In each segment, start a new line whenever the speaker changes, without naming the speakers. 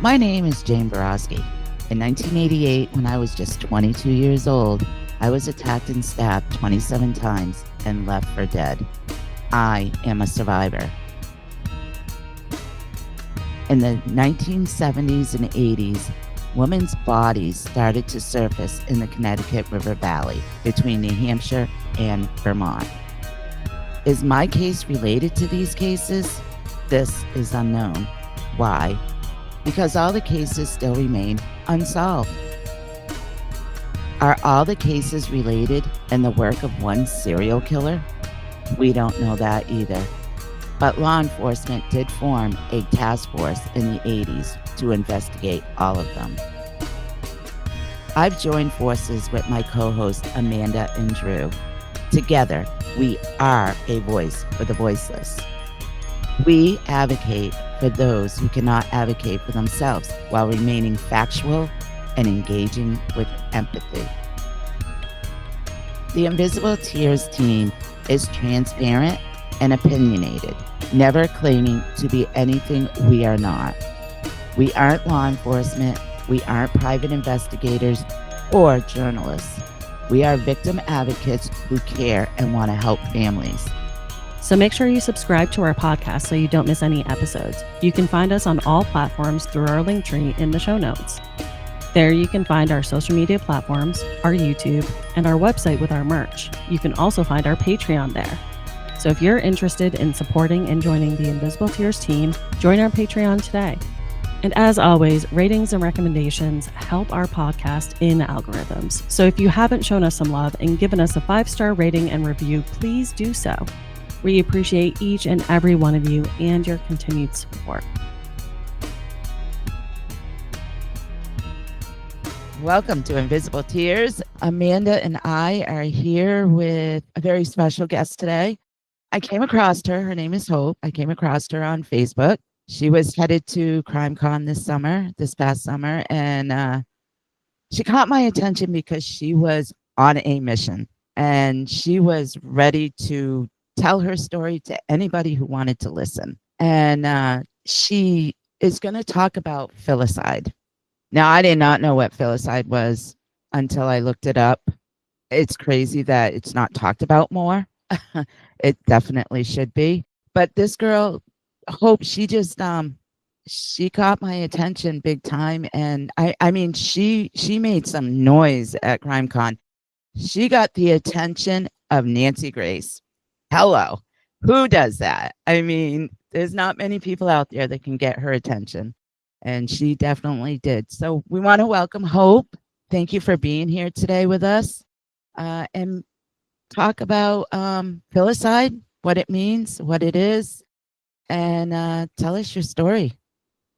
My name is Jane Borowski. In 1988, when I was just 22 years old, I was attacked and stabbed 27 times and left for dead. I am a survivor. In the 1970s and 80s, women's bodies started to surface in the Connecticut River Valley between New Hampshire and Vermont. Is my case related to these cases? This is unknown. Why? Because all the cases still remain unsolved. Are all the cases related in the work of one serial killer? We don't know that either. But law enforcement did form a task force in the 80s to investigate all of them. I've joined forces with my co-hosts Amanda and Drew. Together, we are a voice for the voiceless. We advocate for those who cannot advocate for themselves while remaining factual and engaging with empathy. The Invisible Tears team is transparent and opinionated, never claiming to be anything we are not. We aren't law enforcement, we aren't private investigators or journalists. We are victim advocates who care and want to help families.
So make sure you subscribe to our podcast so you don't miss any episodes. You can find us on all platforms through our link tree in the show notes. There you can find our social media platforms, our YouTube, and our website with our merch. You can also find our Patreon there. So if you're interested in supporting and joining the Invisible Tears team, join our Patreon today. And as always, ratings and recommendations help our podcast in algorithms. So if you haven't shown us some love and given us a 5-star rating and review, please do so. We appreciate each and every one of you and your continued support.
Welcome to Invisible Tears. Amanda and I are here with a very special guest today. I came across her. Her name is Hope. I came across her on Facebook. She was headed to CrimeCon this past summer, and she caught my attention because she was on a mission and she was ready to tell her story to anybody who wanted to listen. And she is going to talk about filicide. Now, I did not know what filicide was until I looked it up. It's crazy that it's not talked about more. It definitely should be. But this girl, Hope, she just she caught my attention big time. And I mean, she made some noise at CrimeCon. She got the attention of Nancy Grace. Hello. Who does that? I mean, there's not many people out there that can get her attention. And she definitely did. So we want to welcome Hope. Thank you for being here today with us and talk about filicide, what it means, what it is, and tell us your story.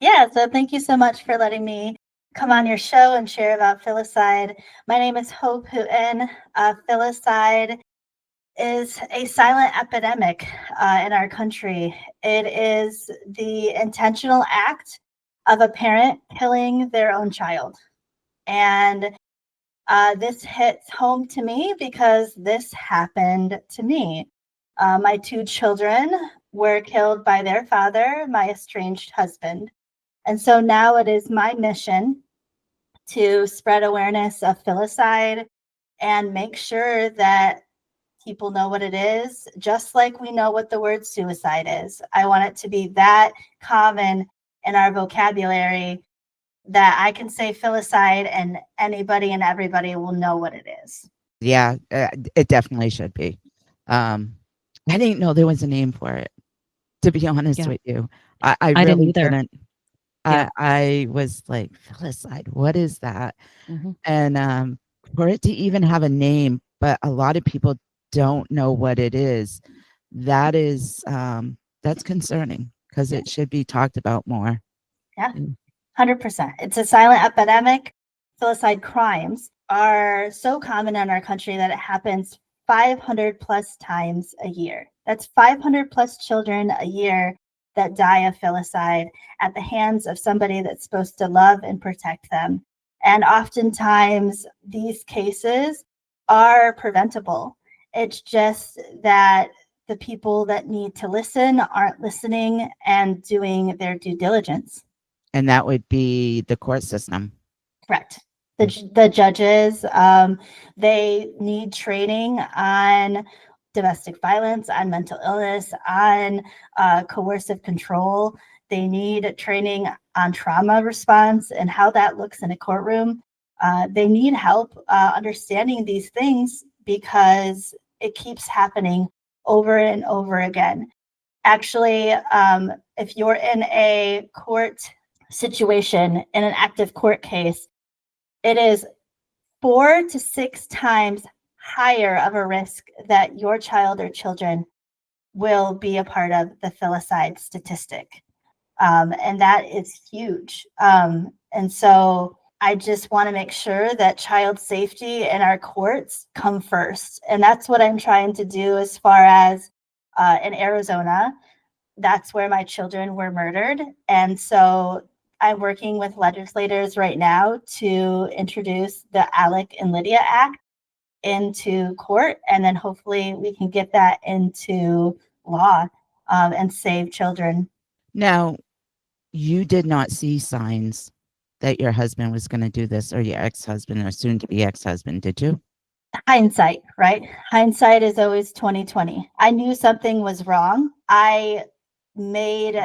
Yeah, so thank you so much for letting me come on your show and share about filicide. My name is Hope Hooton. Filicide is a silent epidemic in our country. It is the intentional act of a parent killing their own child. And this hits home to me because this happened to me. My 2 children were killed by their father, my estranged husband. And so now it is my mission to spread awareness of filicide and make sure that people know what it is, just like we know what the word suicide is. I want it to be that common in our vocabulary that I can say filicide and anybody and everybody will know what it is.
Yeah, it definitely should be. I didn't know there was a name for it, to be honest with you. I really didn't. Yeah. I was like, filicide, what is that? Mm-hmm. And for it to even have a name, but a lot of people don't know what it is, that is that's concerning because it should be talked about more.
Yeah, 100%. It's a silent epidemic. Filicide crimes are so common in our country that it happens 500 plus times a year. That's 500 plus children a year that die of filicide at the hands of somebody that's supposed to love and protect them. And oftentimes these cases are preventable. It's just that the people that need to listen aren't listening and doing their due diligence.
And that would be the court system.
Correct. The judges, they need training on domestic violence, on mental illness, on coercive control. They need training on trauma response and how that looks in a courtroom. They need help understanding these things because it keeps happening over and over again. Actually, if you're in a court situation, in an active court case, it is 4 to 6 times higher of a risk that your child or children will be a part of the filicide statistic. And that is huge. And so I just want to make sure that child safety in our courts come first. And that's what I'm trying to do as far as in Arizona. That's where my children were murdered. And so I'm working with legislators right now to introduce the Alec and Lydia Act into court, and then hopefully we can get that into law and save children.
Now, you did not see signs that your husband was going to do this, or your ex-husband or soon-to-be ex-husband, did you?
Hindsight, right? Hindsight is always 20/20. I knew something was wrong. I made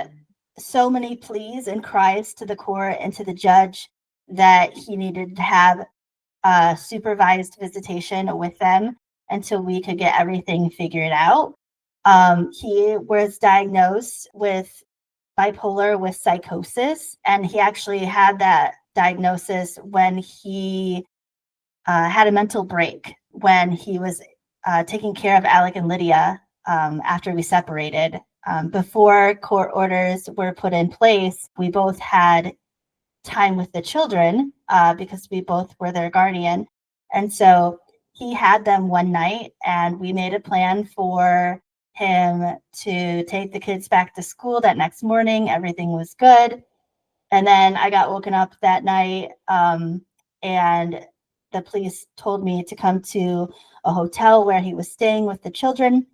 so many pleas and cries to the court and to the judge that he needed to have supervised visitation with them until we could get everything figured out. He was diagnosed with bipolar with psychosis, and he actually had that diagnosis when he had a mental break when he was taking care of Alec and Lydia after we separated. Before court orders were put in place, we both had time with the children because we both were their guardian. And so he had them one night, and we made a plan for him to take the kids back to school that next morning. Everything was good. And then I got woken up that night, and the police told me to come to a hotel where he was staying with the children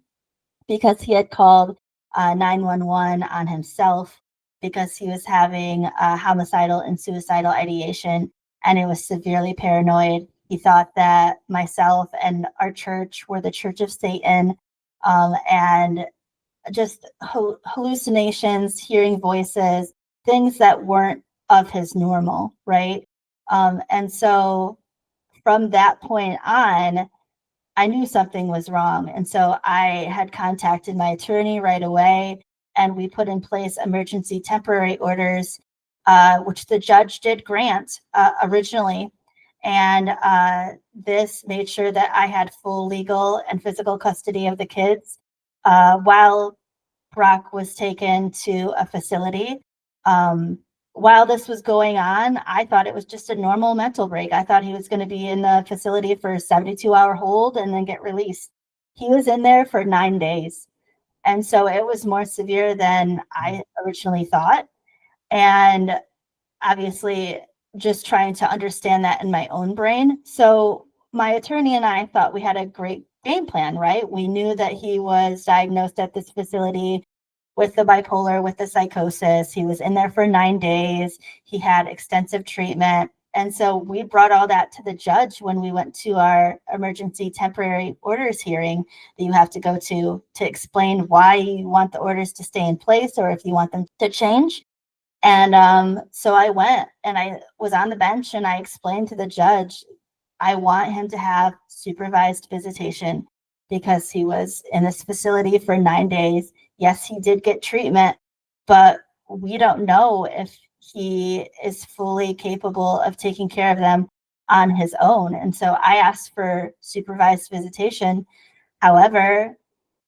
because he had called 911 on himself because he was having a homicidal and suicidal ideation, and he was severely paranoid. He thought that myself and our church were the Church of Satan, and just hallucinations, hearing voices, things that weren't of his normal, right? And so from that point on, I knew something was wrong. And so I had contacted my attorney right away, and we put in place emergency temporary orders, which the judge did grant originally. And this made sure that I had full legal and physical custody of the kids while Brock was taken to a facility. While this was going on, I thought it was just a normal mental break. I thought he was going to be in the facility for a 72-hour hold and then get released. He was in there for 9 days. And so it was more severe than I originally thought. And obviously, just trying to understand that in my own brain. So my attorney and I thought we had a great game plan, right? We knew that he was diagnosed at this facility with the bipolar, with the psychosis. He was in there for 9 days. He had extensive treatment. And so we brought all that to the judge when we went to our emergency temporary orders hearing that you have to go to explain why you want the orders to stay in place or if you want them to change. And so I went and I was on the bench and I explained to the judge, I want him to have supervised visitation because he was in this facility for 9 days. Yes, he did get treatment, but we don't know if he is fully capable of taking care of them on his own. And so I asked for supervised visitation. However,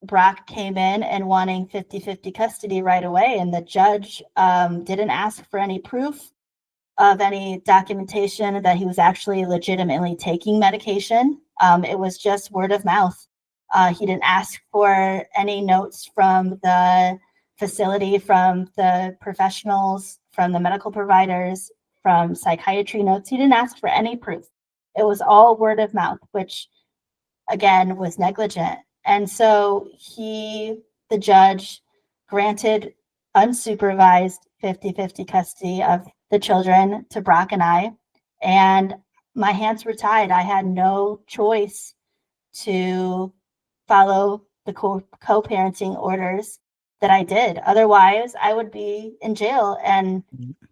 Brock came in and wanting 50-50 custody right away, and the judge didn't ask for any proof of any documentation that he was actually legitimately taking medication. It was just word of mouth. He didn't ask for any notes from the facility, from the professionals, from the medical providers, from psychiatry notes. He didn't ask for any proof. It was all word of mouth, which again was negligent. And so the judge, granted unsupervised 50-50 custody of the children to Brock and I, and my hands were tied. I had no choice to follow the co-parenting orders that I did. Otherwise, I would be in jail, and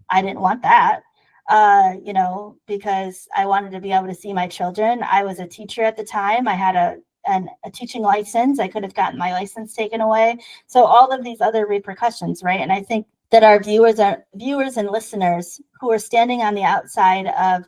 I didn't want that, because I wanted to be able to see my children. I was a teacher at the time. I had a teaching license. I could have gotten my license taken away. So all of these other repercussions, right? And I think that our viewers and listeners who are standing on the outside of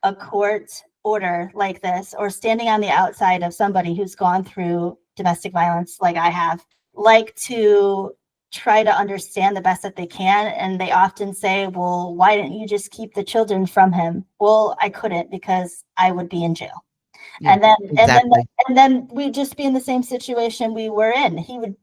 a court order like this, or standing on the outside of somebody who's gone through domestic violence like I have, like to try to understand the best that they can. And they often say, well, why didn't you just keep the children from him? Well, I couldn't, because I would be in jail.
Yeah,
and then
exactly.
and then we'd just be in the same situation we were in. He would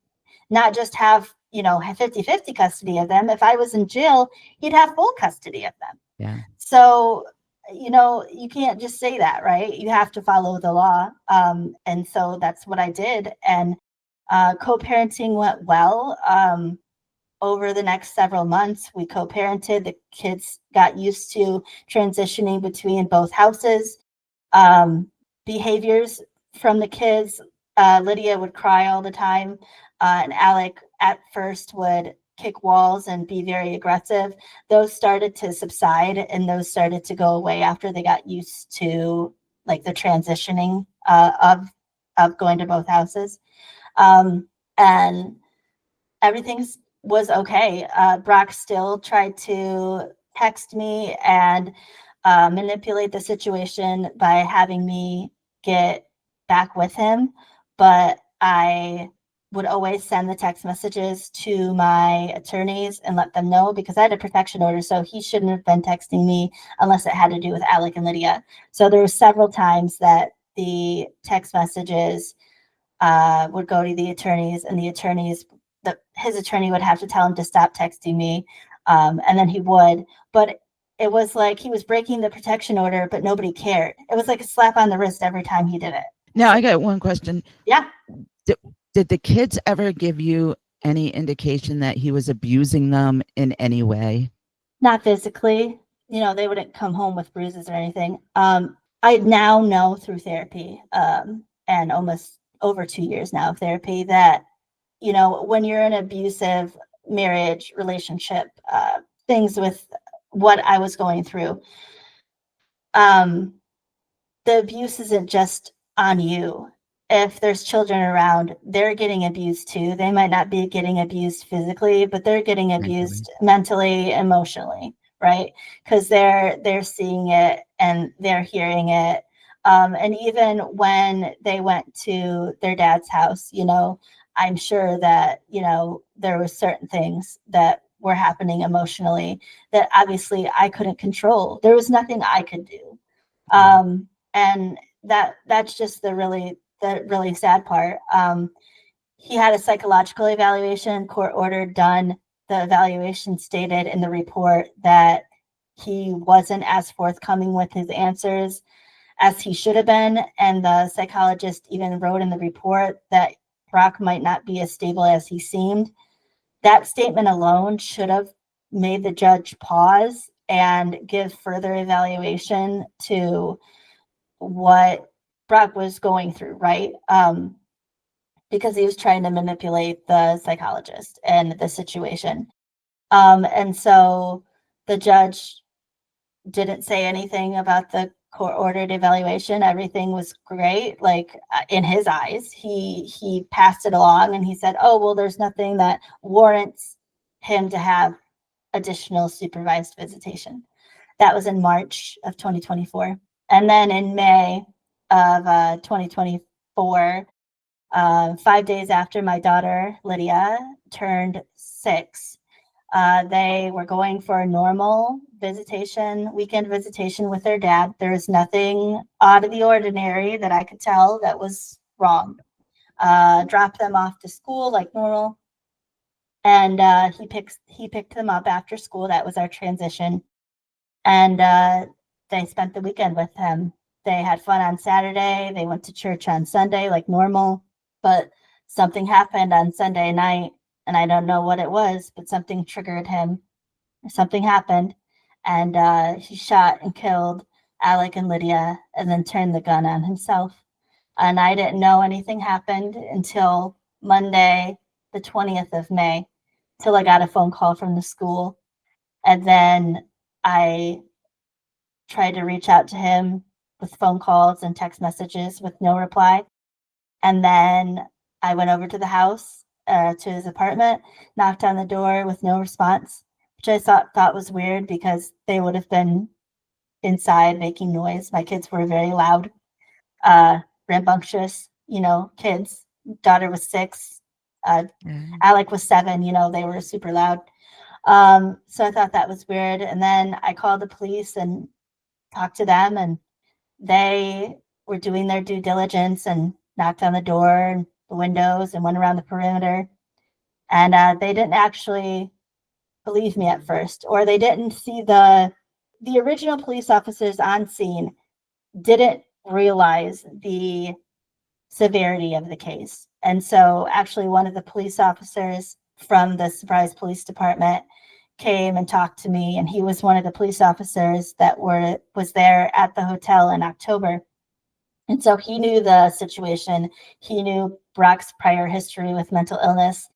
not just have 50-50 custody of them. If I was in jail, he'd have full custody of them.
Yeah.
So you can't just say that, right? You have to follow the law. And so that's what I did. And co-parenting went well. Over the next several months, we co-parented. The kids got used to transitioning between both houses. Behaviors from the kids, Lydia would cry all the time, and Alec at first would kick walls and be very aggressive. Those started to subside, and those started to go away after they got used to like the transitioning of going to both houses. And everything was okay. Brock still tried to text me and manipulate the situation by having me get back with him, but I would always send the text messages to my attorneys and let them know, because I had a protection order, so he shouldn't have been texting me unless it had to do with Alec and Lydia. So there were several times that the text messages would go to the attorneys, and his attorney would have to tell him to stop texting me, and then he would. But it was like he was breaking the protection order, but nobody cared. It was like a slap on the wrist every time he did it.
Now, I got one question.
Yeah.
Did the kids ever give you any indication that he was abusing them in any way?
Not physically. They wouldn't come home with bruises or anything. I now know through therapy, and almost over 2 years now of therapy, that, when you're in an abusive marriage relationship, things with what I was going through, the abuse isn't just on you. If there's children around, they're getting abused too. They might not be getting abused physically, but they're getting abused mentally, emotionally, right? Because they're seeing it and they're hearing it. And even when they went to their dad's house, I'm sure that, there were certain things that were happening emotionally that obviously I couldn't control. There was nothing I could do. And that's just the really sad part. He had a psychological evaluation, court ordered, done. The evaluation stated in the report that he wasn't as forthcoming with his answers as he should have been. And the psychologist even wrote in the report that Brock might not be as stable as he seemed. That statement alone should have made the judge pause and give further evaluation to what Brock was going through, right? Because he was trying to manipulate the psychologist and the situation. And so the judge didn't say anything about the court-ordered evaluation. Everything was great, like in his eyes. He passed it along, and he said, oh, well, there's nothing that warrants him to have additional supervised visitation. That was in March of 2024. And then in May of 2024, 5 days after my daughter, Lydia, turned 6, they were going for a normal weekend visitation with their dad. There was nothing out of the ordinary that I could tell that was wrong. Dropped them off to school like normal. And he picked them up after school. That was our transition. And they spent the weekend with him. They had fun on Saturday. They went to church on Sunday like normal. But something happened on Sunday night, and I don't know what it was, but something triggered him. Something happened. and he shot and killed Alec and Lydia and then turned the gun on himself. And I didn't know anything happened until Monday, the 20th of May, till I got a phone call from the school. And then I tried to reach out to him with phone calls and text messages with no reply. And then I went over to the house, to his apartment, knocked on the door with no response, which I thought was weird because they would have been inside making noise. My kids were very loud, rambunctious, kids. Daughter was 6, Alec was 7, they were super loud. So I thought that was weird. And then I called the police and talked to them, and they were doing their due diligence and knocked on the door and the windows and went around the perimeter. And they didn't actually believe me at first, or they didn't see the original police officers on scene didn't realize the severity of the case. And so actually one of the police officers from the Surprise Police Department came and talked to me, and he was one of the police officers that was there at the hotel in October. And so he knew the situation. He knew Brock's prior history with mental illness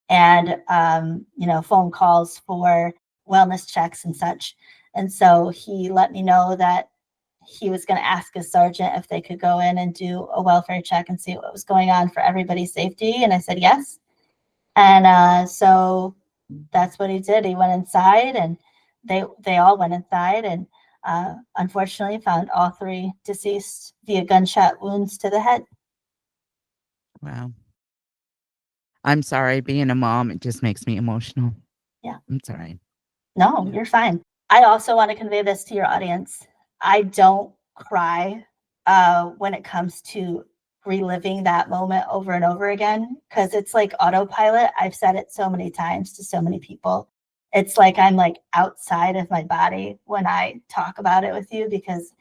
and phone calls for wellness checks and such. And so he let me know that he was going to ask his sergeant if they could go in and do a welfare check and see what was going on for everybody's safety. And I said yes. And so that's what he did. He went inside, and they all went inside, and unfortunately found all 3 deceased via gunshot wounds to the head.
Wow. I'm sorry. Being a mom, it just makes me emotional.
Yeah.
I'm sorry.
No, you're fine. I also want to convey this to your audience. I don't cry when it comes to reliving that moment over and over again, because it's like autopilot. I've said it so many times to so many people. It's like I'm like outside of my body when I talk about it with you, because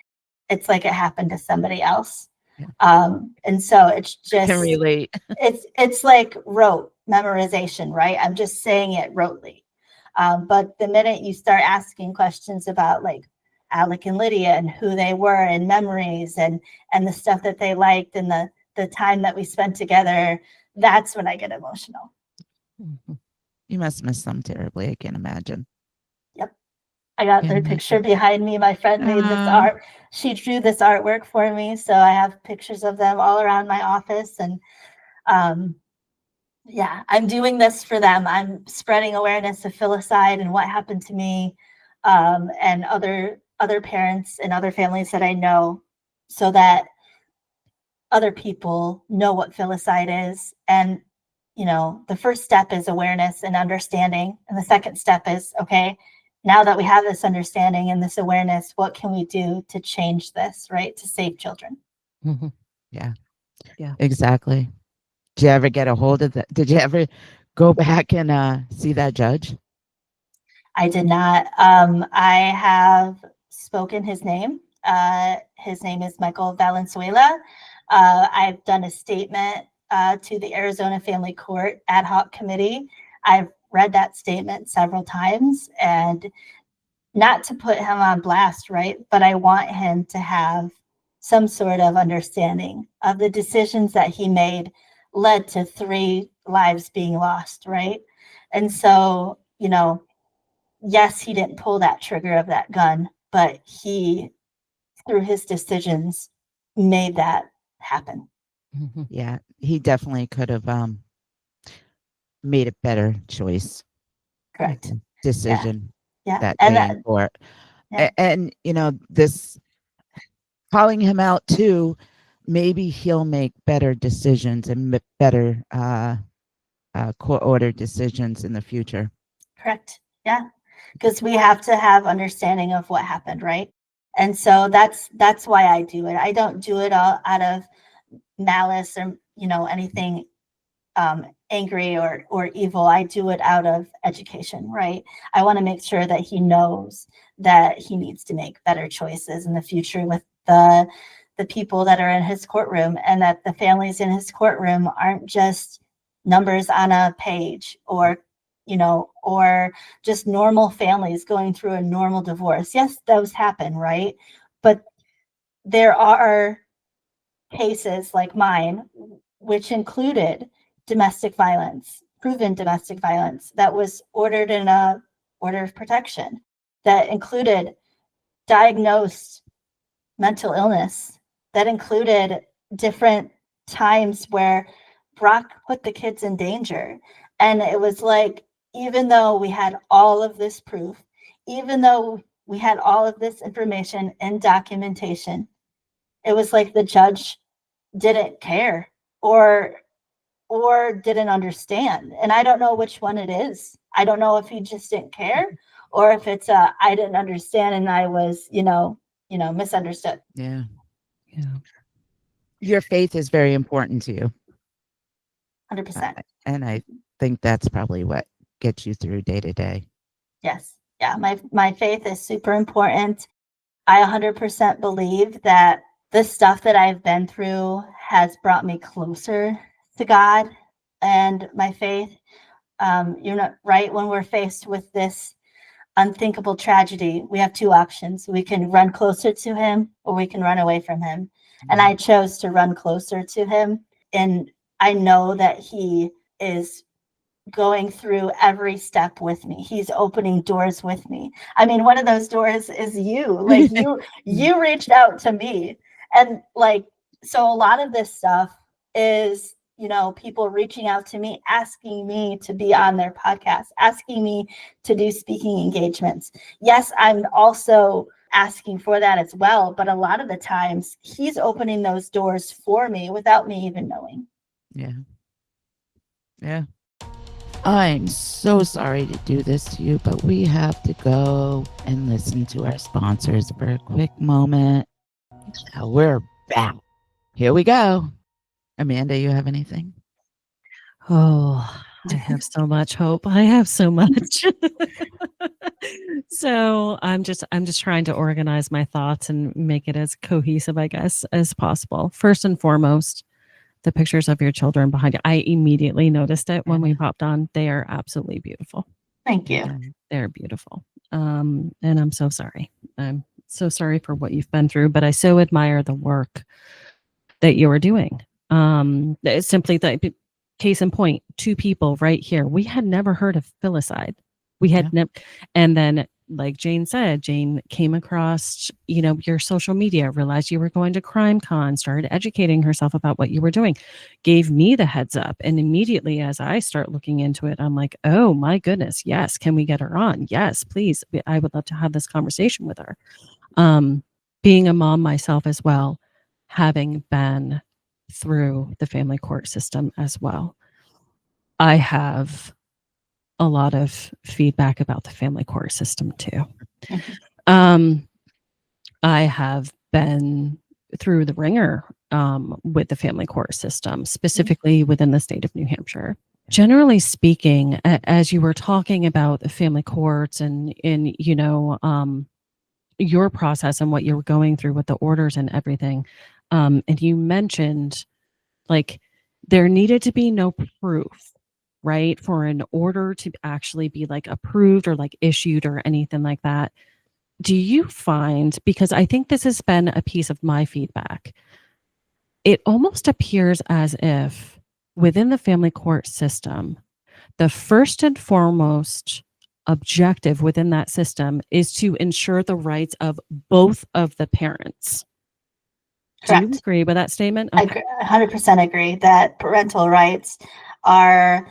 it's like it happened to somebody else. Yeah. And so it's just,
I can relate.
it's like rote memorization, right? I'm just saying it rotely. But the minute you start asking questions about like Alec and Lydia and who they were and memories and the stuff that they liked and the time that we spent together, that's when I get emotional.
Mm-hmm. You must miss them terribly. I can imagine.
Yep. I got their picture behind me. My friend made this art. She drew this artwork for me. So I have pictures of them all around my office. And yeah, I'm doing this for them. I'm spreading awareness of filicide and what happened to me, and other parents and other families that I know, so that other people know what filicide is. And the first step is awareness and understanding. And the second step is, okay, now that we have this understanding and this awareness, what can we do to change this, right? To save children.
Mm-hmm. Yeah, exactly. Did you ever get a hold of that? Did you ever go back and see that judge?
I did not. I have spoken his name. His name is Michael Valenzuela. I've done a statement to the Arizona Family Court Ad Hoc Committee. I've read that statement several times, and not to put him on blast, right? But I want him to have some sort of understanding of the decisions that he made led to 3 lives being lost, right? And so, yes, he didn't pull that trigger of that gun, but he, through his decisions, made that happen.
Mm-hmm. Yeah, he definitely could have made a better choice.
Correct.
Decision.
Yeah.
That day in court. Yeah. And this calling him out too, maybe he'll make better decisions and better court order decisions in the future.
Correct. Yeah. Because we have to have understanding of what happened, right? And so that's why I do it. I don't do it all out of malice or anything angry or evil. I do it out of education, right? I want to make sure that he knows that he needs to make better choices in the future with the people that are in his courtroom, and that the families in his courtroom aren't just numbers on a page or or just normal families going through a normal divorce. Yes, those happen, right? But there are cases like mine, which included domestic violence, proven domestic violence, that was ordered in a order of protection, that included diagnosed mental illness, that included different times where Brock put the kids in danger. And it was like, even though we had all of this proof, even though we had all of this information and documentation, it was like the judge didn't care or didn't understand. And I don't know which one it is. I don't know if he just didn't care or if it's I didn't understand and I was, misunderstood.
Yeah. Your faith is very important to you.
100%.
And I think that's probably what gets you through day to day.
Yes. Yeah. My faith is super important. I 100% believe that the stuff that I've been through has brought me closer to God and my faith. Right when we're faced with this unthinkable tragedy, we have two options. We can run closer to him or we can run away from him. And I chose to run closer to him. And I know that he is going through every step with me. He's opening doors with me. I mean, one of those doors is you. Like you reached out to me. And so a lot of this stuff is, people reaching out to me, asking me to be on their podcast, asking me to do speaking engagements. Yes, I'm also asking for that as well. But a lot of the times he's opening those doors for me without me even knowing.
Yeah. Yeah. I'm so sorry to do this to you, but we have to go and listen to our sponsors for a quick moment. Now we're back. Here we go. Amanda, you have anything?
Oh, I have so much hope. I have so much. So I'm just trying to organize my thoughts and make it as cohesive, I guess, as possible. First and foremost, the pictures of your children behind you. I immediately noticed it when we popped on. They are absolutely beautiful.
Thank you.
They're beautiful. And I'm so sorry. I'm so sorry for what you've been through, but I so admire the work that you are doing. It's simply that, case in point, two people right here. We had never heard of Filicide. We had never, and then, like Jane said, Jane came across, your social media, realized you were going to CrimeCon, started educating herself about what you were doing, gave me the heads up. And immediately as I start looking into it, I'm like, oh my goodness, yes. Can we get her on? Yes, please. I would love to have this conversation with her. Being a mom myself as well, having been through the family court system as well, I have a lot of feedback about the family court system too. I have been through the ringer with the family court system, specifically within the state of New Hampshire. Generally speaking, as you were talking about the family courts and your process and what you were going through with the orders and everything, and you mentioned there needed to be no proof, right, for an order to actually be approved or issued or anything like that. Do you find, because I think this has been a piece of my feedback, it almost appears as if within the family court system, the first and foremost objective within that system is to ensure the rights of both of the parents.
Correct.
Do you agree with that statement?
Okay. I 100% agree that parental rights are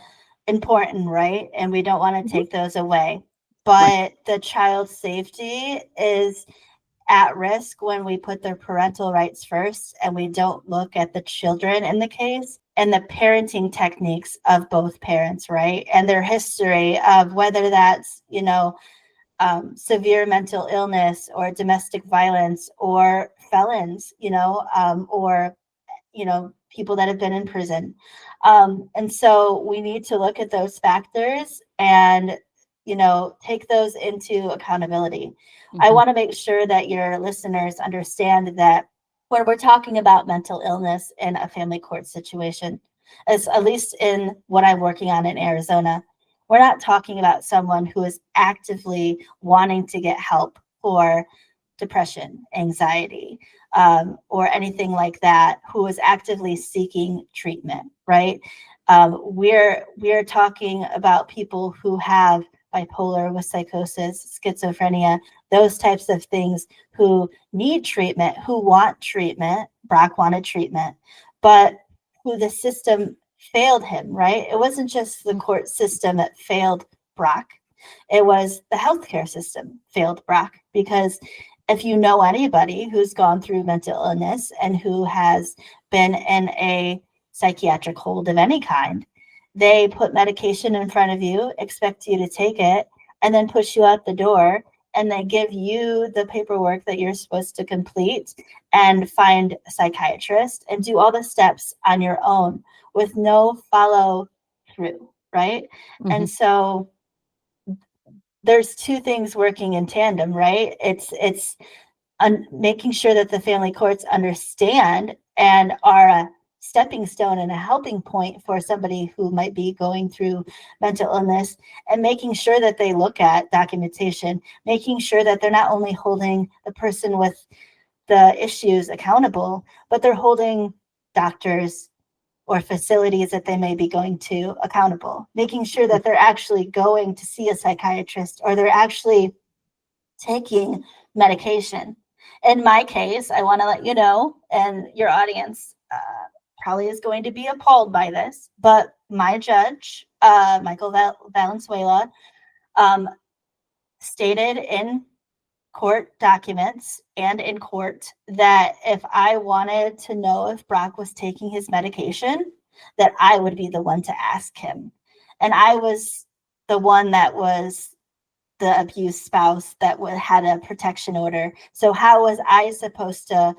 important, right? And we don't want to take those away. But the child's safety is at risk when we put their parental rights first and we don't look at the children in the case and the parenting techniques of both parents, right? And their history of whether that's, severe mental illness or domestic violence or felons, or, people that have been in prison. And so we need to look at those factors and, take those into accountability. Mm-hmm. I want to make sure that your listeners understand that when we're talking about mental illness in a family court situation, as at least in what I'm working on in Arizona, We're not talking about someone who is actively wanting to get help for depression, anxiety, or anything like that, who is actively seeking treatment, right? We're talking about people who have bipolar with psychosis, schizophrenia, those types of things, who need treatment, who want treatment. Brock wanted treatment, but who the system failed him, right? It wasn't just the court system that failed Brock. It was the healthcare system failed Brock, because if you know anybody who's gone through mental illness and who has been in a psychiatric hold of any kind, they put medication in front of you, expect you to take it, and then push you out the door, and they give you the paperwork that you're supposed to complete and find a psychiatrist and do all the steps on your own with no follow through, right?
Mm-hmm.
And so there's two things working in tandem, right? It's making sure that the family courts understand and are a stepping stone and a helping point for somebody who might be going through mental illness, and making sure that they look at documentation, making sure that they're not only holding the person with the issues accountable, but they're holding doctors or facilities that they may be going to accountable, making sure that they're actually going to see a psychiatrist or they're actually taking medication. In my case, I want to let you know, and your audience probably is going to be appalled by this, but my judge, Michael Valenzuela, stated in court documents and in court that if I wanted to know if Brock was taking his medication, that I would be the one to ask him. And I was the one that was the abused spouse that had a protection order. So how was I supposed to,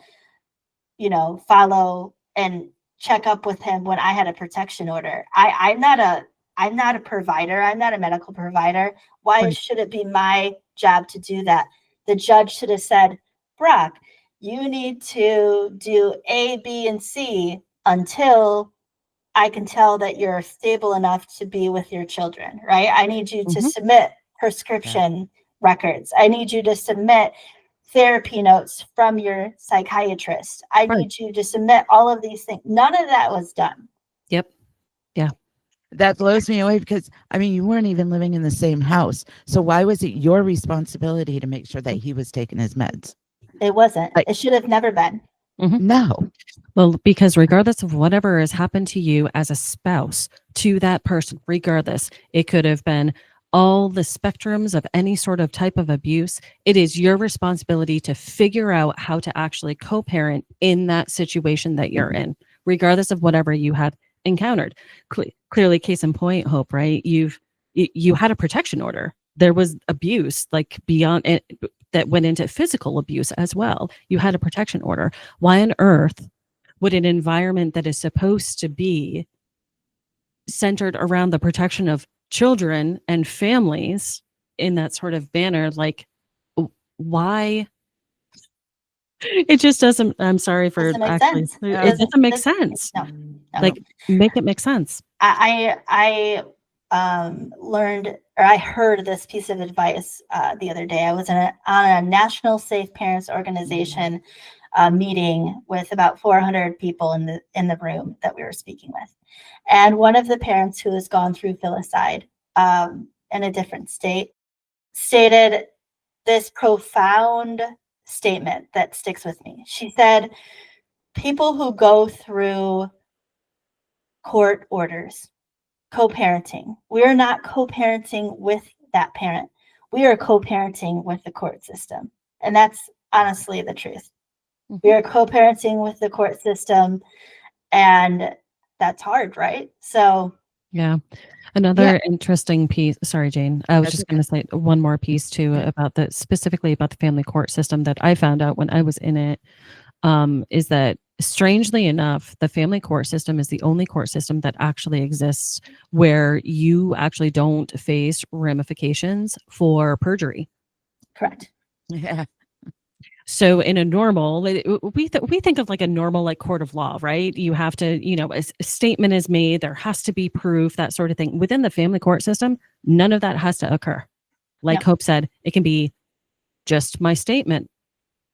follow and check up with him when I had a protection order? I'm not a provider. I'm not a medical provider. Why should it be my job to do that? The judge should have said, Brock, you need to do A, B, and C until I can tell that you're stable enough to be with your children, right? I need you to submit prescription records. I need you to submit therapy notes from your psychiatrist. I need you to submit all of these things. None of that was done.
Yep. Yeah.
That blows me away, because you weren't even living in the same house. So why was it your responsibility to make sure that he was taking his meds?
It wasn't. It should have never been.
No.
Well, because regardless of whatever has happened to you as a spouse to that person, regardless, it could have been all the spectrums of any sort of type of abuse. It is your responsibility to figure out how to actually co-parent in that situation that you're in, regardless of whatever you have encountered. Clearly, case in point, Hope, right? You had a protection order. There was abuse, like beyond it, that went into physical abuse as well. You had a protection order. Why on earth would an environment that is supposed to be centered around the protection of children and families in that sort of banner, like, why? It just doesn't. I'm sorry for
It
doesn't make sense.
No.
Like, make it make sense.
I learned, or I heard this piece of advice the other day. I was on a National Safe Parents Organization meeting with about 400 people in the room that we were speaking with. And one of the parents who has gone through Filicide in a different state stated this profound statement that sticks with me. She said, people who go through court orders, co-parenting, we're not co-parenting with that parent. We are co-parenting with the court system. And that's honestly the truth. We are co-parenting with the court system, and that's hard, right? So
yeah. Another interesting piece. Sorry, Jane. I was just going to say one more piece too about specifically about the family court system that I found out when I was in it, is that strangely enough, the family court system is the only court system that actually exists where you actually don't face ramifications for perjury.
Correct.
Yeah.
So in a normal, we think of like a normal like court of law, right? You have to, a statement is made, there has to be proof, that sort of thing. Within the family court system, none of that has to occur. Like
Yep.
Hope said, it can be just my statement.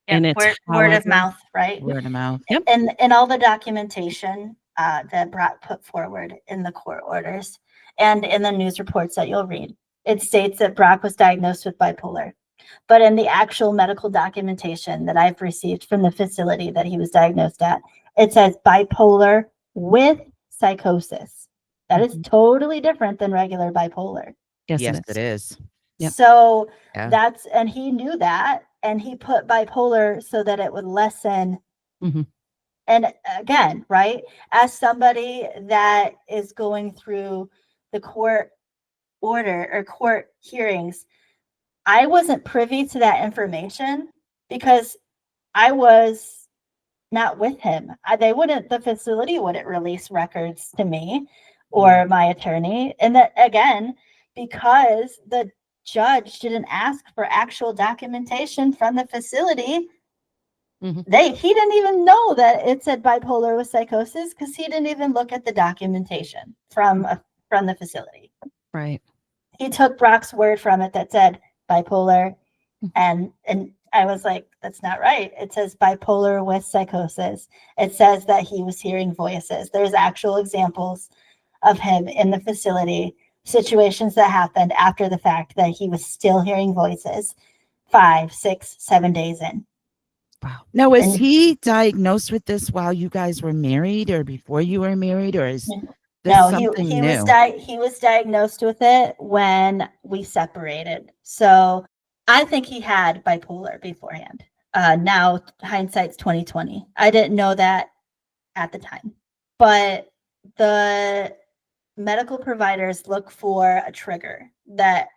And it's
word of mouth, right?
Word of mouth.
Yep.
And all the documentation that Brock put forward in the court orders and in the news reports that you'll read, it states that Brock was diagnosed with bipolar. But in the actual medical documentation that I've received from the facility that he was diagnosed at, it says bipolar with psychosis. That is totally different than regular bipolar.
Yes, it is.
Yep.
So and he knew that, and he put bipolar so that it would lessen.
Mm-hmm.
And again, right, as somebody that is going through the court order or court hearings, I wasn't privy to that information because I was not with him. The facility wouldn't release records to me or my attorney. And that, again, because the judge didn't ask for actual documentation from the facility, he didn't even know that it said bipolar with psychosis because he didn't even look at the documentation from the facility.
Right.
He took Brock's word from it that said bipolar, and I was like, that's not right. It says bipolar with psychosis. It says that he was hearing voices. There's actual examples of him in the facility, situations that happened after the fact that he was still hearing voices 5, 6, 7 days in.
Wow. Now, was he diagnosed with this while you guys were married or before you were married, or is this something new?
He was diagnosed with it when we separated. So I think he had bipolar beforehand. Now hindsight's 2020. I didn't know that at the time. But the medical providers look for a trigger that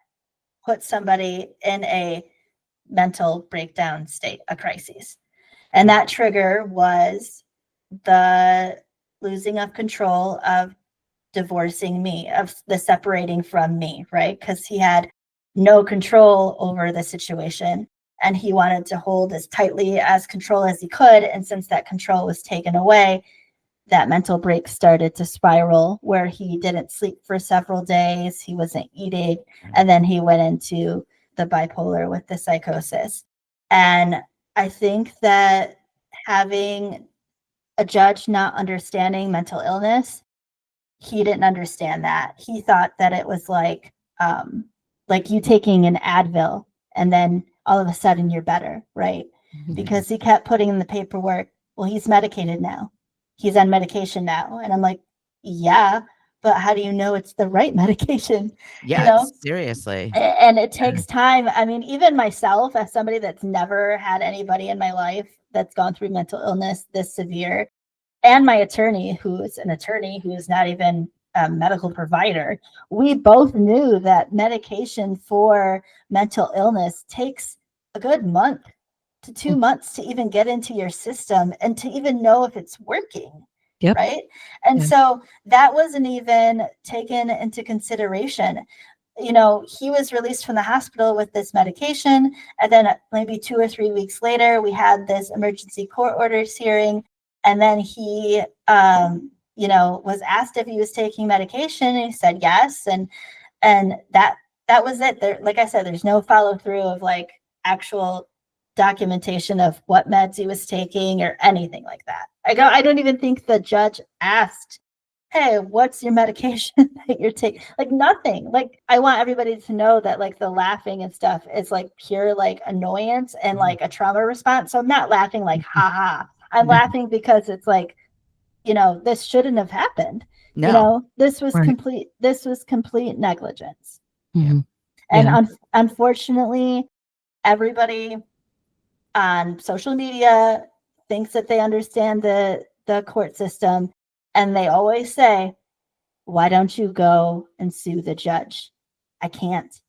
puts somebody in a mental breakdown state, a crisis. And that trigger was the losing of control of divorcing me, of the separating from me, right? Because he had no control over the situation and he wanted to hold as tightly as control as he could. And since that control was taken away, that mental break started to spiral where he didn't sleep for several days. He wasn't eating. And then he went into the bipolar with the psychosis. And I think that having a judge not understanding mental illness, he didn't understand that. He thought that it was like you taking an Advil and then all of a sudden you're better, right? Because he kept putting in the paperwork, well, he's medicated now. He's on medication now. And I'm like, yeah, but how do you know it's the right medication?
Yeah, seriously.
And it takes time. I mean, even myself, as somebody that's never had anybody in my life that's gone through mental illness this severe, and my attorney, who is an attorney who is not even a medical provider, we both knew that medication for mental illness takes a good month to 2 months to even get into your system and to even know if it's working.
Yep.
Right. And so that wasn't even taken into consideration. He was released from the hospital with this medication. And then maybe 2 or 3 weeks later, we had this emergency court orders hearing. And then he, was asked if he was taking medication. And he said yes. And that was it. There, like I said, there's no follow through of like actual documentation of what meds he was taking or anything like that. I don't even think the judge asked, hey, what's your medication that you're taking? Like nothing. Like I want everybody to know that like the laughing and stuff is like pure like annoyance and like a trauma response. So I'm not laughing like ha. I'm laughing because it's like, this shouldn't have happened.
No.
This was complete negligence.
Mm-hmm.
And unfortunately, everybody on social media thinks that they understand the court system, and they always say, why don't you go and sue the judge? I can't.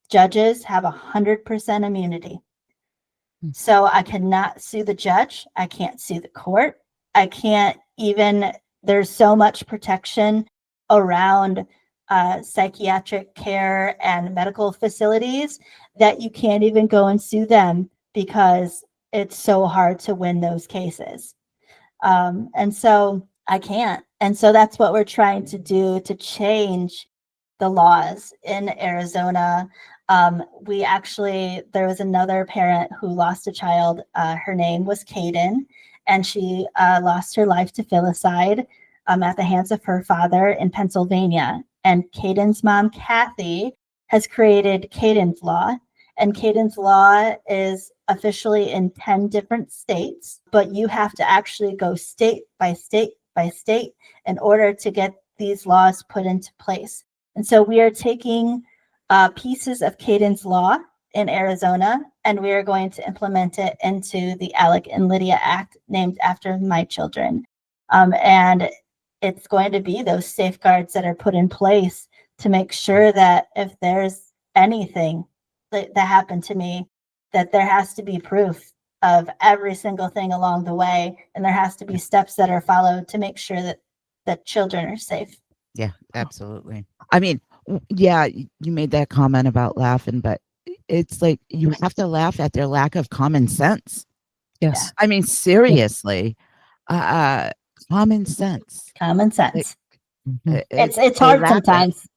Judges have 100% immunity. So I cannot sue the judge. I can't sue the court. I can't even, there's so much protection around psychiatric care and medical facilities that you can't even go and sue them because it's so hard to win those cases. And so I can't. And so that's what we're trying to do to change the laws in Arizona. There was another parent who lost a child. Her name was Kaden, and she lost her life to filicide at the hands of her father in Pennsylvania. And Kaden's mom, Kathy, has created Kaden's Law. And Kaden's Law is officially in 10 different states, but you have to actually go state by state by state in order to get these laws put into place. And so we are taking pieces of Kaden's Law in Arizona, and we are going to implement it into the Alec and Lydia Act, named after my children. And it's going to be those safeguards that are put in place to make sure that if there's anything that happened to me, that there has to be proof of every single thing along the way, and there has to be steps that are followed to make sure that children are safe.
Yeah, absolutely. I mean, yeah, you made that comment about laughing, but it's like you have to laugh at their lack of common sense.
Yes.
I mean, seriously, common sense.
Common sense.
It-
It's
they
hard
lack it.
sometimes.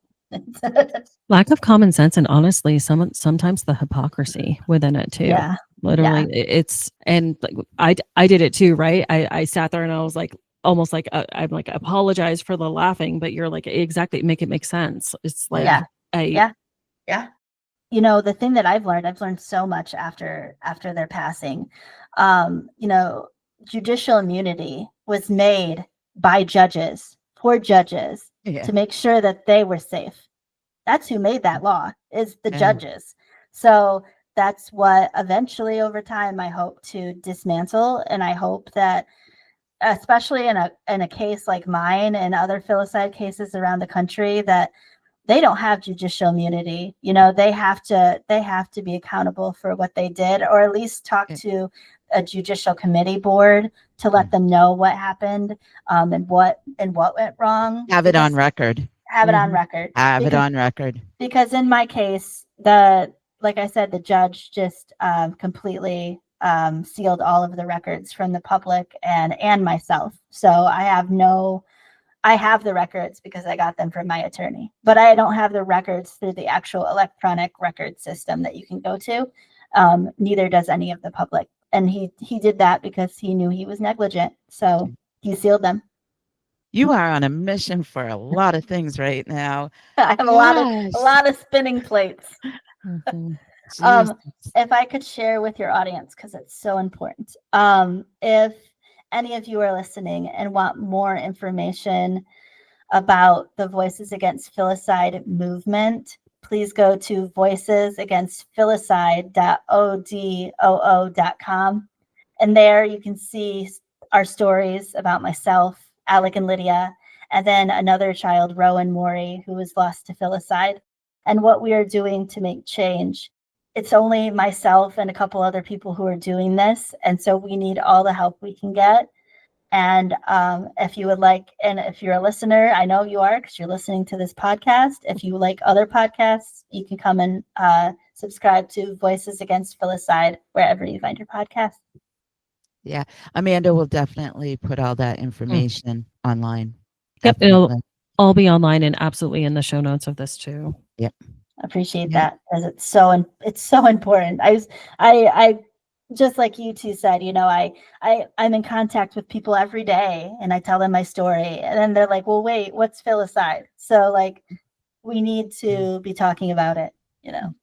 Lack of common sense, and honestly, sometimes the hypocrisy within it too.
Yeah.
Literally, it's, and like I did it too, right? I sat there and I was like, almost like I'm like, apologize for the laughing, but you're like, exactly, make it make sense. It's like,
Yeah. You know, the thing that I've learned so much after their passing. You know, judicial immunity was made by judges for judges
Yeah.
to make sure that they were safe. That's who made that law, is the
Yeah.
judges. So that's what eventually over time I hope to dismantle. And I hope that, especially in a case like mine and other filicide cases around the country, that they don't have judicial immunity. You know, they have to be accountable for what they did, or at least talk to a judicial committee board to let them know what happened, and what went wrong.
Have it on record.
Have it on record.
Have it on record.
Because in my case, like I said, the judge just completely sealed all of the records from the public and myself. So I have the records because I got them from my attorney, but I don't have the records through the actual electronic record system that you can go to. Neither does any of the public. And he did that because he knew he was negligent. So he sealed them.
You are on a mission for a lot of things right now.
I have a lot of spinning plates.
Jesus.
If I could share with your audience, because it's so important. If any of you are listening and want more information about the Voices Against Filicide movement, please go to voicesagainstfilicide.odoo.com. And there you can see our stories about myself, Alec and Lydia, and then another child, Rowan Morey, who was lost to filicide, and what we are doing to make change. It's only myself and a couple other people who are doing this, and so we need all the help we can get. And if you would like, and if you're a listener, I know you are because you're listening to this podcast. If you like other podcasts, you can come and subscribe to Voices Against Filicide wherever you find your podcast.
Yeah, Amanda will definitely put all that information online.
Yep,
Definitely.
it'll all be online and absolutely in the show notes of this too.
Yep.
Appreciate that, because it's so important. I just like you two said, you know, I'm in contact with people every day and I tell them my story, and then they're like, well, wait, what's filicide? So like, we need to be talking about it, you know.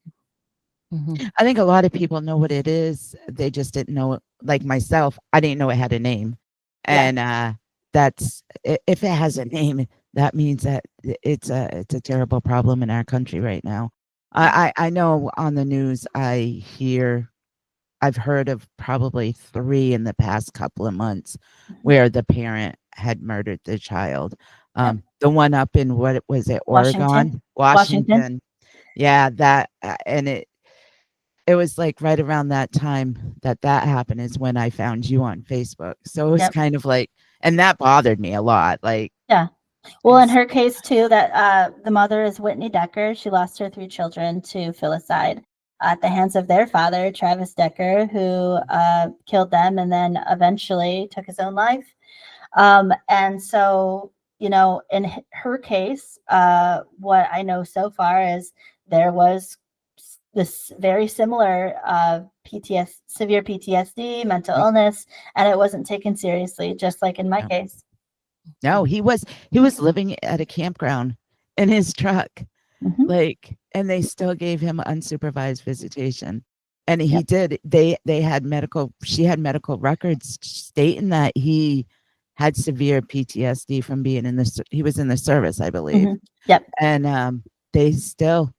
I think a lot of people know what it is. They just didn't know it. Like myself, I didn't know it had a name. And that's, if it has a name, that means that it's a terrible problem in our country right now. I know on the news, I've heard of probably 3 in the past couple of months where the parent had murdered the child. The one up in, what was it, Oregon? Washington. Yeah, that, and it was like right around that time that happened is when I found you on Facebook. So it was kind of like, and that bothered me a lot. Like,
well, in her case too, that the mother is Whitney Decker. She lost her 3 children to filicide. at the hands of their father, Travis Decker, who killed them and then eventually took his own life. And so, you know, in her case, what I know so far is there was this very similar severe PTSD, mental illness, and it wasn't taken seriously, just like in my case.
No, he was living at a campground in his truck, like, and they still gave him unsupervised visitation. And he did. She had medical records stating that he had severe PTSD from being he was in the service, I believe.
Yep.
And they still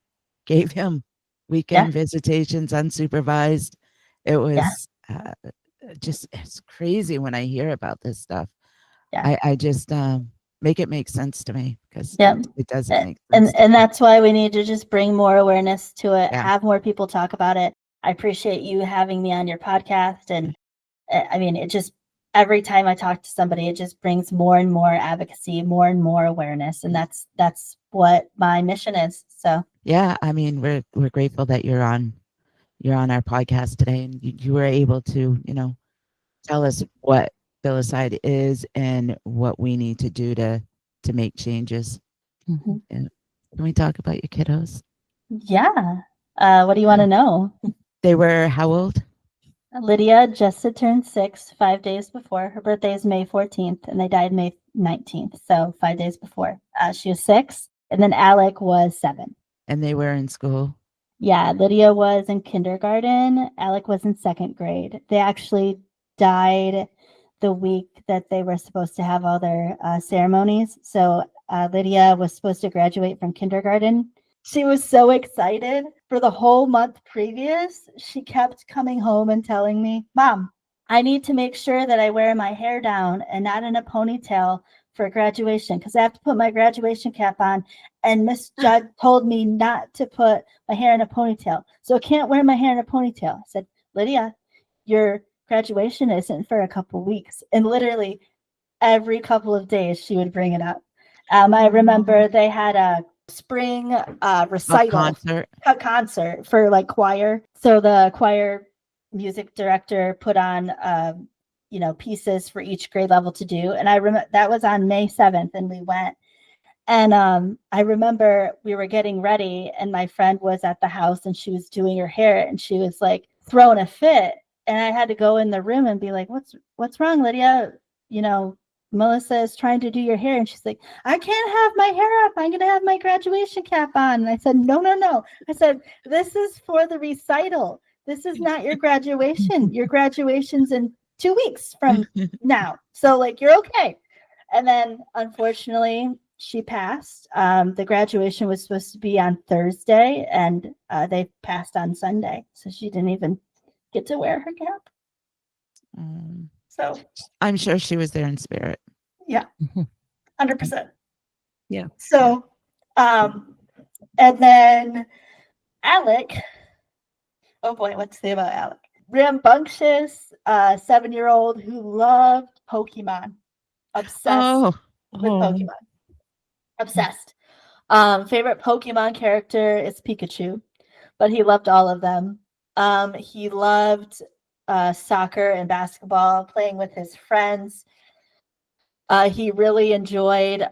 gave him weekend visitations unsupervised. It was just, it's crazy when I hear about this stuff. I just make it make sense to me, because it doesn't make sense.
And that's why we need to just bring more awareness to it, have more people talk about it. I appreciate you having me on your podcast. And I mean, it just, every time I talk to somebody, it just brings more and more advocacy, more and more awareness. And that's what my mission is. So
yeah, I mean, we're grateful that you're on our podcast today, and you were able to, you know, tell us what Filicide is and what we need to do to make changes. And can we talk about your kiddos?
Yeah. What do you want to know?
They were how old?
Lydia just had turned 6 5 days before. Her birthday is May 14th, and they died May 19th. So 5 days before. She was 6, and then Alec was 7.
And they were in school?
Yeah, Lydia was in kindergarten. Alec was in 2nd grade. They actually died the week that they were supposed to have all their ceremonies. So Lydia was supposed to graduate from kindergarten. She was so excited. For the whole month previous, she kept coming home and telling me, Mom, I need to make sure that I wear my hair down and not in a ponytail for graduation, because I have to put my graduation cap on. And Miss Judd told me not to put my hair in a ponytail. So I can't wear my hair in a ponytail. I said, Lydia, your graduation isn't for a couple weeks. And literally every couple of days she would bring it up. I remember they had a spring recital, a concert for like choir. So the choir music director put on pieces for each grade level to do. And I remember that was on May 7th, and we went. And I remember we were getting ready, and my friend was at the house, and she was doing her hair, and she was like throwing a fit. And I had to go in the room and be like, what's wrong, Lydia? You know, Melissa is trying to do your hair. And she's like, I can't have my hair up. I'm going to have my graduation cap on. And I said, no. I said, this is for the recital. This is not your graduation. Your graduation's in 2 weeks from now. So like, you're okay. And then unfortunately she passed. The graduation was supposed to be on Thursday, and they passed on Sunday. So she didn't even get to wear her cap. So
I'm sure she was there in spirit.
Yeah, 100%.
Yeah.
So, and then Alec. Oh boy, what to say about Alec? Rambunctious 7-year-old who loved Pokemon. Obsessed with Pokemon. Obsessed. Favorite Pokemon character is Pikachu, but he loved all of them. He loved soccer and basketball, playing with his friends. He really enjoyed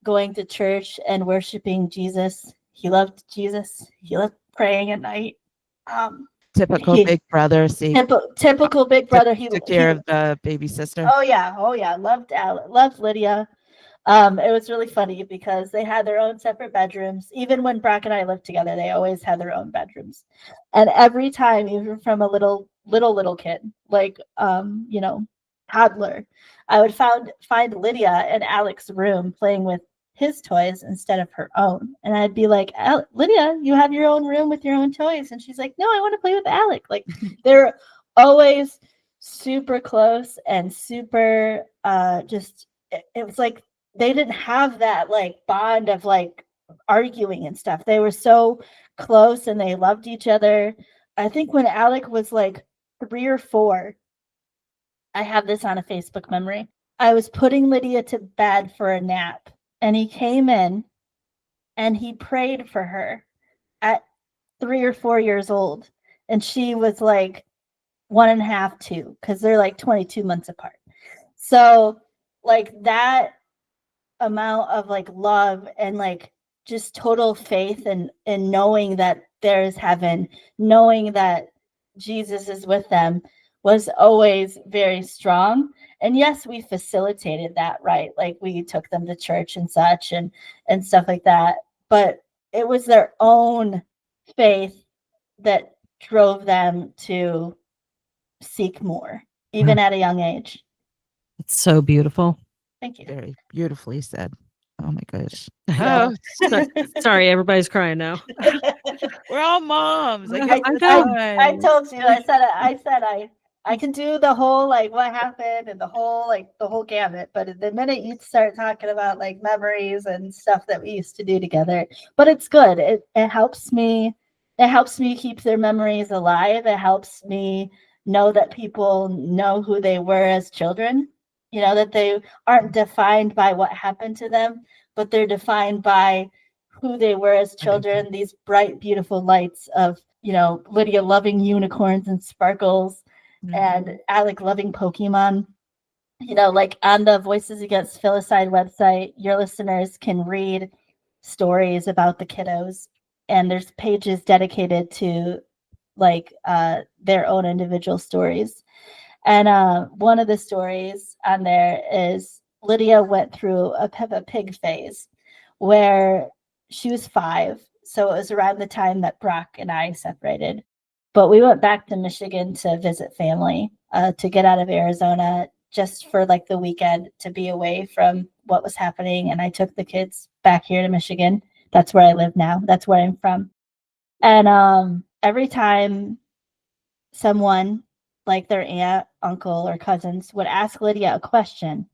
going to church and worshiping Jesus. He loved Jesus. He loved praying at night.
Typical big brother.
Typical big brother. He
took care of the baby sister.
Oh yeah. Loved Lydia. It was really funny because they had their own separate bedrooms. Even when Brock and I lived together, they always had their own bedrooms. And every time, even from a little kid, like toddler, I would find Lydia in Alec's room playing with his toys instead of her own. And I'd be like, Lydia, you have your own room with your own toys. And she's like, no, I want to play with Alec. Like they're always super close and super it was like they didn't have that like bond of like arguing and stuff. They were so close and they loved each other. I think when Alec was like 3 or 4, I have this on a Facebook memory. I was putting Lydia to bed for a nap, and he came in and he prayed for her 3 or 4 years old, and she was like 1.5, 2, because they're like 22 months apart. So like that amount of like love and like just total faith and knowing that there's heaven, knowing that Jesus is with them was always very strong. And yes, we facilitated that, right? Like we took them to church and such and stuff like that. But it was their own faith that drove them to seek more, even at a young age.
It's so beautiful.
Thank you.
Very beautifully said. Oh my gosh.
Yeah.
Oh,
Sorry, everybody's crying now.
we're all moms. Like,
I told you, I said I can do the whole like what happened and the whole gamut. But the minute you start talking about like memories and stuff that we used to do together, but it's good. It helps me. It helps me keep their memories alive. It helps me know that people know who they were as children. You know, that they aren't defined by what happened to them, but they're defined by who they were as children. These bright, beautiful lights of, you know, Lydia loving unicorns and sparkles, and Alec loving Pokemon. You know, like on the Voices Against Filicide website, your listeners can read stories about the kiddos, and there's pages dedicated to like their own individual stories. And one of the stories on there is Lydia went through a Peppa Pig phase where she was 5. So it was around the time that Brock and I separated. But we went back to Michigan to visit family, to get out of Arizona just for like the weekend to be away from what was happening. And I took the kids back here to Michigan. That's where I live now. That's where I'm from. And every time someone, like their aunt, uncle, or cousins, would ask Lydia a question,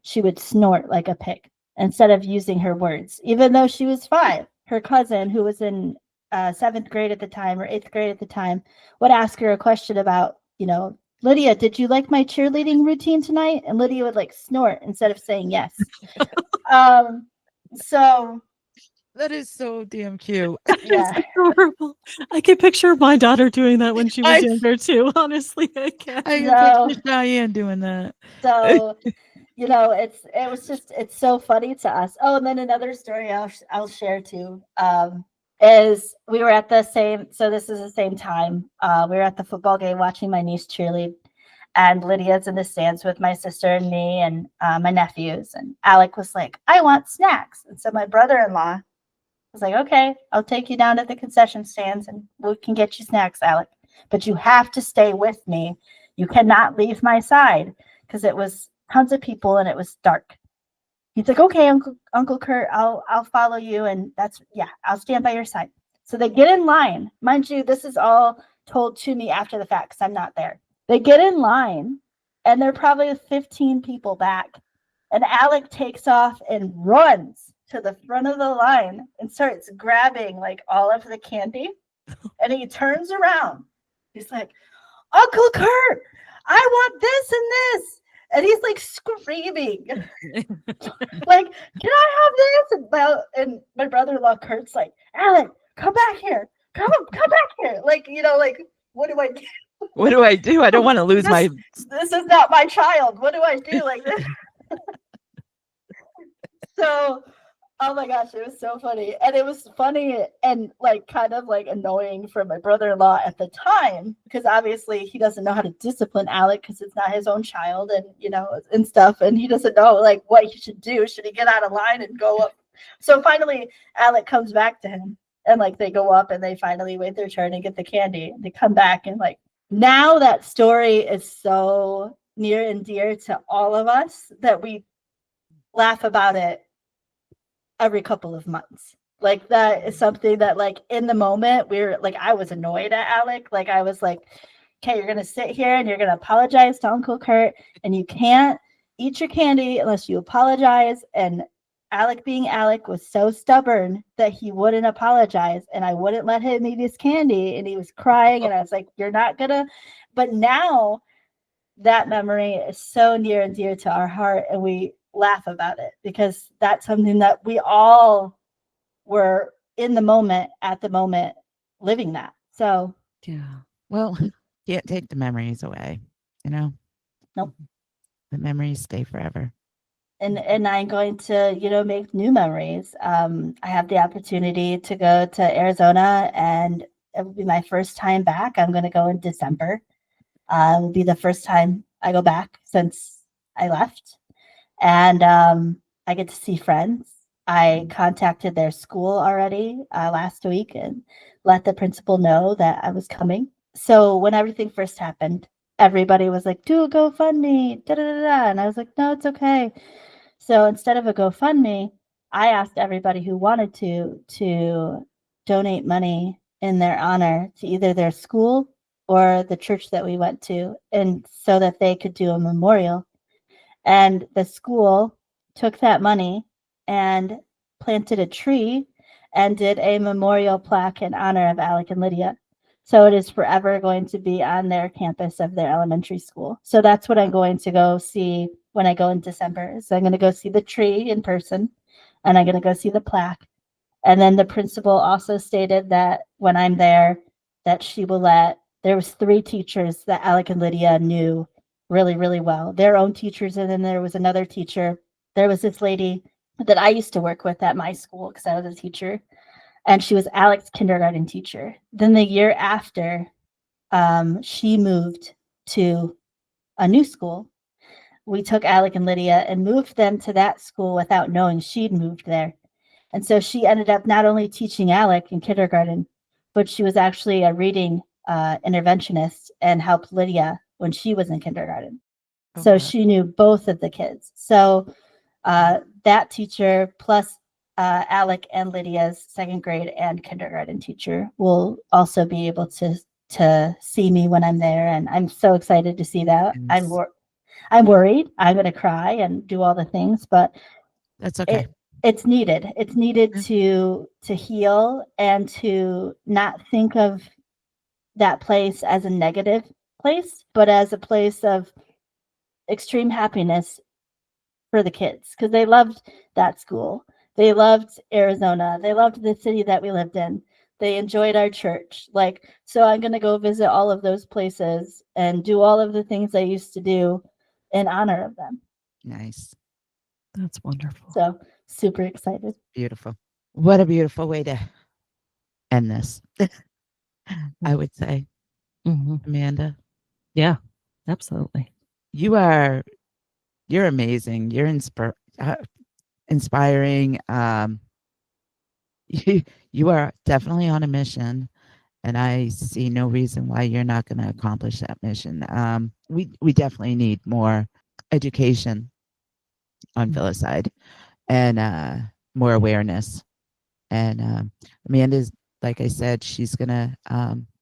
she would snort like a pig instead of using her words. Even though she was 5, her cousin, who was in 7th grade at the time or 8th grade at the time, would ask her a question about, you know, Lydia, did you like my cheerleading routine tonight? And Lydia would like snort instead of saying yes. So
that is so damn cute.
yeah.
It's adorable. I can picture my daughter doing that when she was younger too. Honestly, I can.
I can picture Diane doing that.
So, you know, it's so funny to us. Oh, and then another story I'll share too. Is we were at the same, so this is the same time. We were at the football game watching my niece cheerlead, and Lydia's in the stands with my sister and me and my nephews. And Alec was like, I want snacks. And so my brother-in-law was like, okay, I'll take you down to the concession stands and we can get you snacks, Alec. But you have to stay with me. You cannot leave my side, because it was tons of people and it was dark. He's like, okay, Uncle Kurt, I'll follow you, and I'll stand by your side. So they get in line. Mind you, this is all told to me after the fact because I'm not there. They get in line, and they're probably 15 people back. And Alec takes off and runs to the front of the line and starts grabbing like all of the candy. And he turns around. He's like, Uncle Kurt, I want this and this. And he's like screaming, like, can I have this? And my brother-in-law Kurt's like, Alec, come back here. Come back here. Like, you know, like, what do I do?
What do I do? I don't want to lose my.
This is not my child. What do I do? Like this. So, oh my gosh, it was so funny. And it was funny and like kind of like annoying for my brother-in-law at the time, because obviously he doesn't know how to discipline Alec because it's not his own child, and you know, and stuff. And he doesn't know like what he should do. Should he get out of line and go up? So finally Alec comes back to him, and like they go up and they finally wait their turn and get the candy. They come back, and like now that story is so near and dear to all of us that we laugh about it every couple of months. Like that is something that like in the moment we're like, I was annoyed at Alec. Like I was like, okay, you're going to sit here and you're going to apologize to Uncle Kurt, and you can't eat your candy unless you apologize. And Alec, being Alec, was so stubborn that he wouldn't apologize, and I wouldn't let him eat his candy, and he was crying, and I was like, you're not gonna. But now that memory is so near and dear to our heart, and we laugh about it because that's something that we all were in the moment, at the moment, living that. So
Yeah.
Well, can't take the memories away, you know?
Nope.
The memories stay forever.
and I'm going to, make new memories. I have the opportunity to go to Arizona, and it will be my first time back. I'm going to go in December. It will be the first time I go back since I left, and I get to see friends. I contacted their school already last week and let the principal know that I was coming. So when everything first happened, everybody was like, "Do a GoFundMe," da da da da, and I was like, "No, it's okay." So instead of a GoFundMe, I asked everybody who wanted to donate money in their honor to either their school or the church that we went to, and so that they could do a memorial. And the school took that money and planted a tree and did a memorial plaque in honor of Alec and Lydia. So it is forever going to be on their campus of their elementary school. So that's what I'm going to go see when I go in December. So I'm going to go see the tree in person, and I'm going to go see the plaque. And then the principal also stated that when I'm there, that she will there was 3 teachers that Alec and Lydia knew really, really well, their own teachers. And then there was another teacher. There was this lady that I used to work with at my school because I was a teacher, and she was Alec's kindergarten teacher. Then the year after, she moved to a new school. We took Alec and Lydia and moved them to that school without knowing she'd moved there. And so she ended up not only teaching Alec in kindergarten, but she was actually a reading interventionist and helped Lydia when she was in kindergarten. So
Okay.
she knew both of the kids. So that teacher plus Alec and Lydia's second grade and kindergarten teacher will also be able to see me when I'm there, and I'm so excited to see that.
Yes.
I'm worried. I'm going to cry and do all the things, but
That's okay.
it's needed. It's needed
Yeah.
to heal and to not think of that place as a negative place, but as a place of extreme happiness for the kids, because they loved that school. They loved Arizona. They loved the city that we lived in. They enjoyed our church. So I'm going to go visit all of those places and do all of the things I used to do in honor of them.
Nice.
That's wonderful.
So super excited.
Beautiful. What a beautiful way to end this, I would say. Amanda,
Yeah, absolutely.
you're amazing. You're inspiring. You are definitely on a mission, and I see no reason why you're not going to accomplish that mission. We definitely need more education on Filicide and more awareness. And Amanda's, like I said, she's going to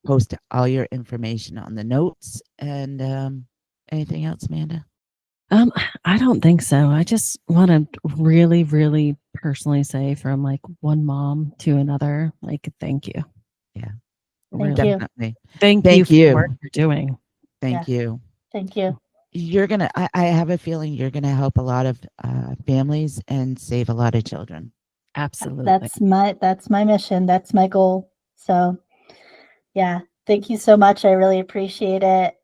post all your information on the notes. And anything else, Amanda?
I don't think so. I just want to really, really personally say, from like one mom to another, like, thank you.
Yeah.
Thank you.
Definitely.
Thank you for the work you're doing.
Thank you.
Thank you.
You're going to, I have a feeling you're going to help a lot of families and save a lot of children.
Absolutely.
That's my mission. That's my goal. So yeah, thank you so much. I really appreciate it.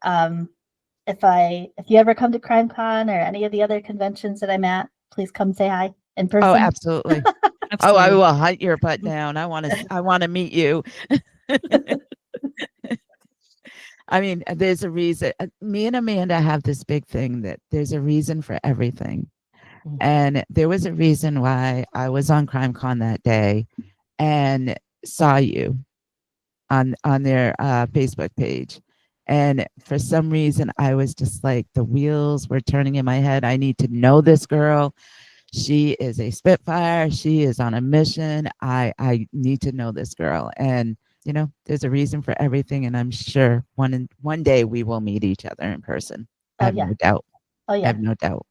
If you ever come to CrimeCon or any of the other conventions that I'm at, please come say hi in person.
Oh, absolutely. Oh, I will hunt your butt down. I want to meet you. I mean, there's a reason. Me and Amanda have this big thing that there's a reason for everything. And there was a reason why I was on CrimeCon that day and saw you on their Facebook page. And for some reason, I was just like, the wheels were turning in my head. I need to know this girl. She is a Spitfire. She is on a mission. I need to know this girl. And, there's a reason for everything. And I'm sure one day we will meet each other in person. I have no doubt.
Oh, yeah.
I have no doubt.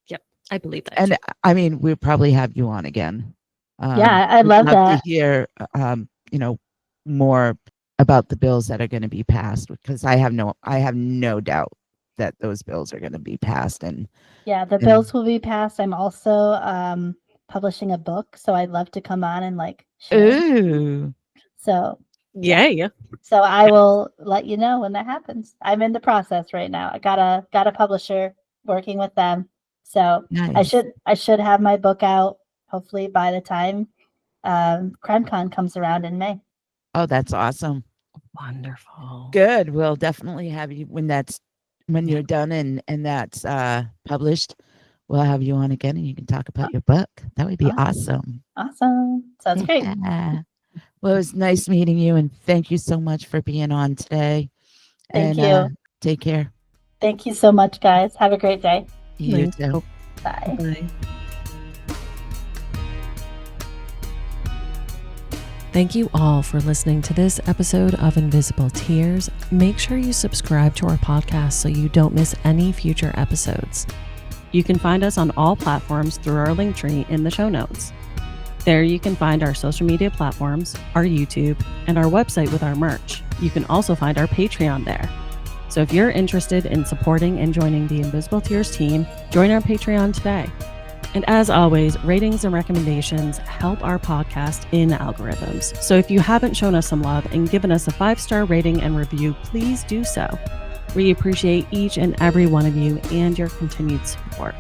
Yep. I believe that.
And I mean, we'll probably have you on again.
Yeah, I love that.
To hear, more about the bills that are going to be passed, because I have no doubt that those bills are going to be passed. And
yeah, the bills will be passed. I'm also publishing a book, so I'd love to come on and share.
Ooh.
So
Yay.
So I will let you know when that happens. I'm in the process right now. I got a publisher working with them. So
Nice.
I should have my book out hopefully by the time CrimeCon comes around in May.
Oh, that's awesome.
Wonderful.
Good. We'll definitely have you when you're done and that's published. We'll have you on again and you can talk about your book. That would be awesome.
Awesome. Sounds great.
Yeah. Well, it was nice meeting you and thank you so much for being on today.
Thank you.
Take care.
Thank you so much, guys. Have a great day.
You
Thanks.
too.
Bye.
Bye. Thank you all for listening to this episode of Invisible Tears. Make sure you subscribe to our podcast so you don't miss any future episodes. You can find us on all platforms through our link tree in the show notes. There you can find our social media platforms, our YouTube, and our website with our merch. You can also find our Patreon there. So if you're interested in supporting and joining the Invisible Tears team, join our Patreon today. And as always, ratings and recommendations help our podcast in algorithms. So if you haven't shown us some love and given us a 5-star rating and review, please do so. We appreciate each and every one of you and your continued support.